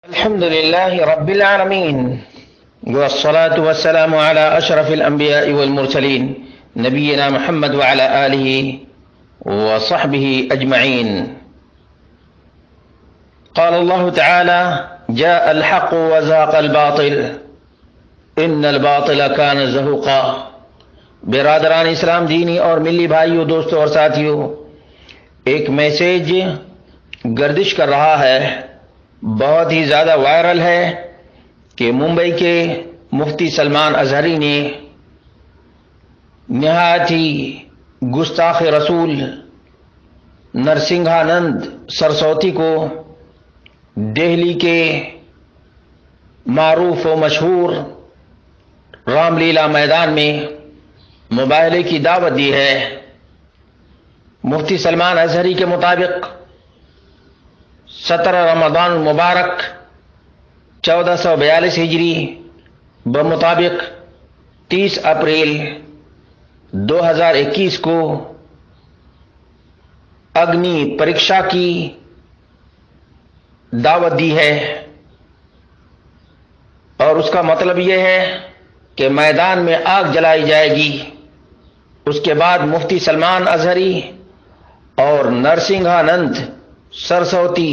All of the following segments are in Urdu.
الحمد لله رب العالمين والصلاة والسلام على أشرف الأنبياء والمرسلين نبينا محمد وعلى آله وصحبه أجمعين. قال الله تعالى: جاء الحق وزاق الباطل إن الباطل كان زهوقا. برادران اسلام، دینی اور ملی بھائیوں، دوستوں اور ساتھیوں، ایک میسیج گردش کر رہا ہے، بہت ہی زیادہ وائرل ہے کہ ممبئی کے مفتی سلمان اظہری نے نہایت ہی گستاخ رسول نرسنگھانند سرسوتی کو دہلی کے معروف و مشہور رام لیلا میدان میں مباہلے کی دعوت دی ہے. مفتی سلمان اظہری کے مطابق 17 رمضان المبارک 1442 ہجری بمطابق 30 اپریل 2021 کو اگنی پریکشا کی دعوت دی ہے، اور اس کا مطلب یہ ہے کہ میدان میں آگ جلائی جائے گی. اس کے بعد مفتی سلمان اظہری اور نرسنگھانند سرسوتی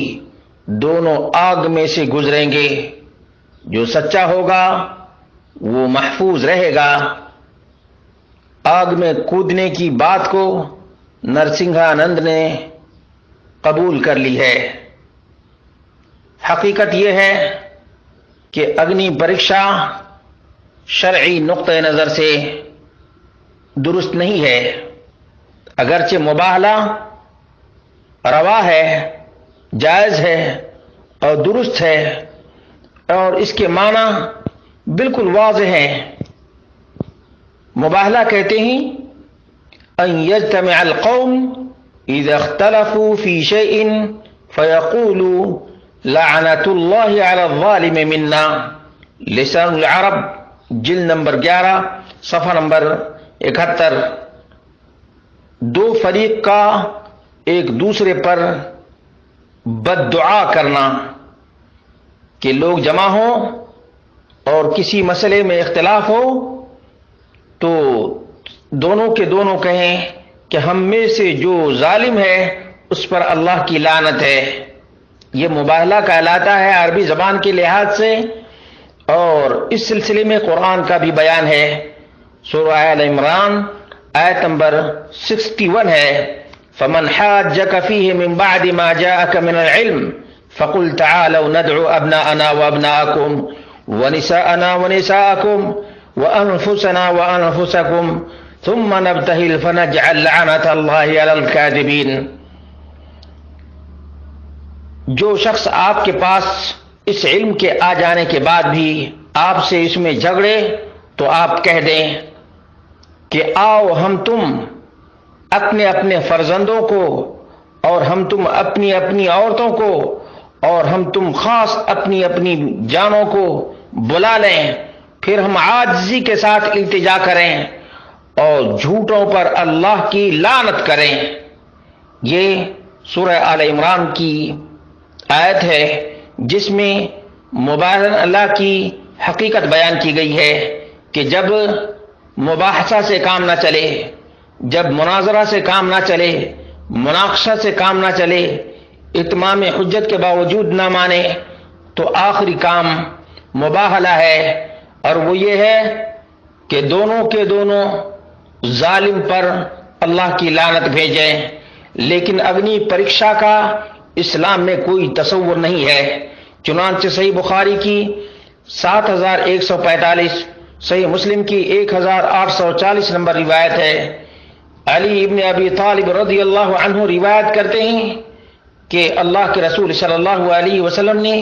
دونوں آگ میں سے گزریں گے. جو سچا ہوگا وہ محفوظ رہے گا. آگ میں کودنے کی بات کو نرسنگھانند نے قبول کر لی ہے. حقیقت یہ ہے کہ اگنی پریکشا شرعی نقطہ نظر سے درست نہیں ہے. اگرچہ مباہلہ روا ہے، جائز ہے اور درست ہے، اور اس کے معنی بالکل واضح ہیں. مباہلہ کہتے ہیں ان یجتمع القوم اذا اختلفوا فی شیء فیقولوا لعنت اللہ علی الظالم منا. لسان العرب جلد نمبر 11 صفحہ نمبر 71. دو فریق کا ایک دوسرے پر بد دعا کرنا، کہ لوگ جمع ہوں اور کسی مسئلے میں اختلاف ہو تو دونوں کے دونوں کہیں کہ ہم میں سے جو ظالم ہے اس پر اللہ کی لعنت ہے. یہ مباہلہ کہلاتا ہے عربی زبان کے لحاظ سے، اور اس سلسلے میں قرآن کا بھی بیان ہے. سورہ آل عمران آیت نمبر 61 ہے: فمن حاجك فيه من بعد ما جاءك من العلم فقل تعالوا ندعو أبناءنا وأبناءكم ونساءنا ونساءكم وأنفسنا وأنفسكم ثم نبتهل فنجعل لعنة الله على الكاذبين. جو شخص آپ کے پاس اس علم کے آ جانے کے بعد بھی آپ سے اس میں جھگڑے تو آپ کہہ دیں کہ آؤ ہم تم اپنے اپنے فرزندوں کو، اور ہم تم اپنی اپنی عورتوں کو، اور ہم تم خاص اپنی اپنی جانوں کو بلا لیں، پھر ہم عاجزی کے ساتھ التجا کریں اور جھوٹوں پر اللہ کی لعنت کریں. یہ سورہ آل عمران کی آیت ہے جس میں مباحثہ اللہ کی حقیقت بیان کی گئی ہے کہ جب مباحثہ سے کام نہ چلے، جب مناظرہ سے کام نہ چلے، مناقشہ سے کام نہ چلے، اتمام حجت کے باوجود نہ مانے، تو آخری کام مباہلہ ہے، اور وہ یہ ہے کہ دونوں کے دونوں ظالم پر اللہ کی لعنت بھیجیں. لیکن اگنی پریکشا کا اسلام میں کوئی تصور نہیں ہے. چنانچہ صحیح بخاری کی 7145، صحیح مسلم کی 1840 نمبر روایت ہے. علی ابن ابی طالب رضی اللہ عنہ روایت کرتے ہیں کہ اللہ کے رسول صلی اللہ علیہ وسلم نے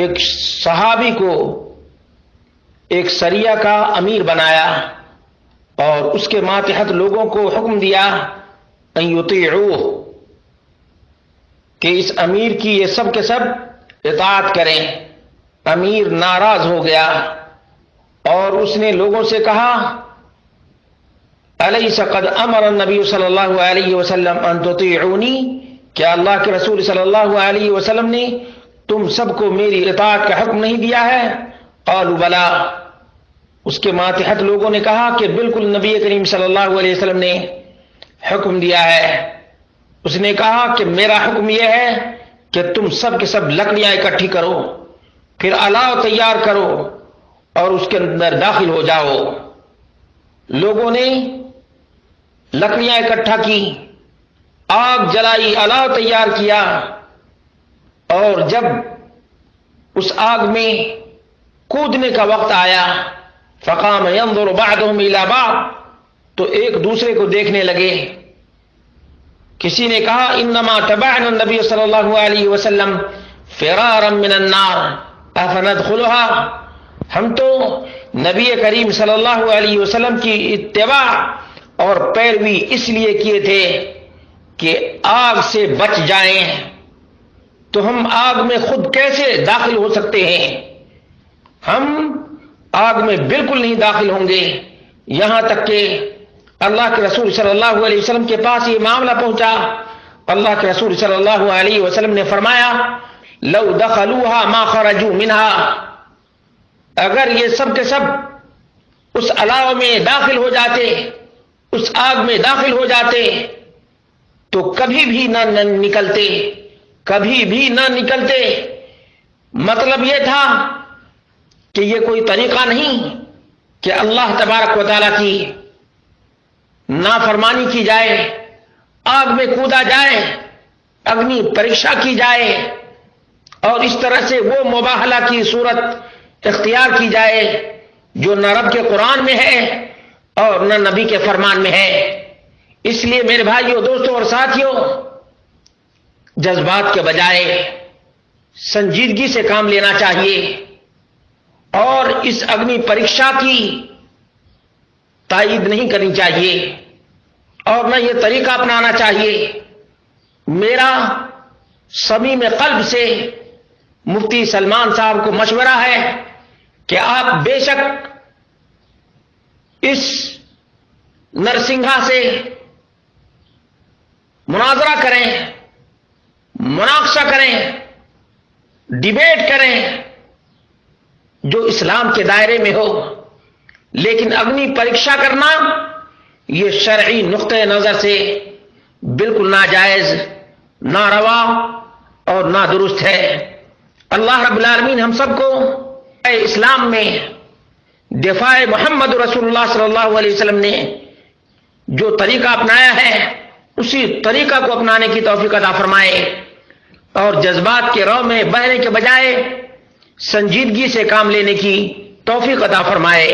ایک صحابی کو ایک سریہ کا امیر بنایا، اور اس کے ماتحت لوگوں کو حکم دیا ان یطیعوہ، کہ اس امیر کی یہ سب کے سب اطاعت کریں. امیر ناراض ہو گیا اور اس نے لوگوں سے کہا: الیس قد امر النبی صلی اللہ علیہ وسلم ان تطیعونی، کیا اللہ کے رسول صلی اللہ علیہ وسلم نے تم سب کو میری اطاعت کا حکم نہیں دیا ہے؟ قالوا بلا، اس کے ماتحت لوگوں نے کہا کہ بالکل نبی کریم صلی اللہ علیہ وسلم نے حکم دیا ہے۔ اس نے کہا کہ میرا حکم یہ ہے کہ تم سب کے سب لکڑیاں اکٹھی کرو، پھر الاؤ تیار کرو اور اس کے اندر داخل ہو جاؤ۔ لوگوں نے لکڑیاں اکٹھا کی، آگ جلائی، الاؤ تیار کیا، اور جب اس آگ میں کودنے کا وقت آیا، فقام ينظر بعضهم الى بعض، تو ایک دوسرے کو دیکھنے لگے۔ کسی نے کہا انما تبعنا النبی صلی اللہ علیہ وسلم فرارا من النار افندخلها، ہم تو نبی کریم صلی اللہ علیہ وسلم کی اتباع اور پیروی اس لیے کیے تھے کہ آگ سے بچ جائیں، تو ہم آگ میں خود کیسے داخل ہو سکتے ہیں؟ ہم آگ میں بالکل نہیں داخل ہوں گے۔ یہاں تک کہ اللہ کے رسول صلی اللہ علیہ وسلم کے پاس یہ معاملہ پہنچا، اللہ کے رسول صلی اللہ علیہ وسلم نے فرمایا لو دخلوها ما خرجوا منها، اگر یہ سب کے سب اس الاؤ میں داخل ہو جاتے، اس آگ میں داخل ہو جاتے، تو کبھی بھی نہ نکلتے، کبھی بھی نہ نکلتے۔ مطلب یہ تھا کہ یہ کوئی طریقہ نہیں کہ اللہ تبارک و تعالیٰ کی نافرمانی کی جائے، آگ میں کودا جائے، اگنی پریکشا کی جائے، اور اس طرح سے وہ مباہلہ کی صورت اختیار کی جائے جو نہ رب کے قرآن میں ہے اور نہ نبی کے فرمان میں ہے۔ اس لیے میرے بھائیوں، دوستوں اور ساتھیوں، جذبات کے بجائے سنجیدگی سے کام لینا چاہیے اور اس اگنی پریکشا کی تائید نہیں کرنی چاہیے اور نہ یہ طریقہ اپنانا چاہیے۔ میرا صمیم قلب سے مفتی سلمان صاحب کو مشورہ ہے کہ آپ بے شک اس نرسنگھا سے مناظرہ کریں، مناقشہ کریں، ڈیبیٹ کریں جو اسلام کے دائرے میں ہو، لیکن اگنی پریکشا کرنا یہ شرعی نقطۂ نظر سے بالکل ناجائز، ناروا اور نادرست ہے۔ اللہ رب العالمین ہم سب کو اسلام میں دفاع محمد رسول اللہ صلی اللہ علیہ وسلم نے جو طریقہ اپنایا ہے اسی طریقہ کو اپنانے کی توفیق عطا فرمائے اور جذبات کے رو میں بہنے کے بجائے سنجیدگی سے کام لینے کی توفیق عطا فرمائے۔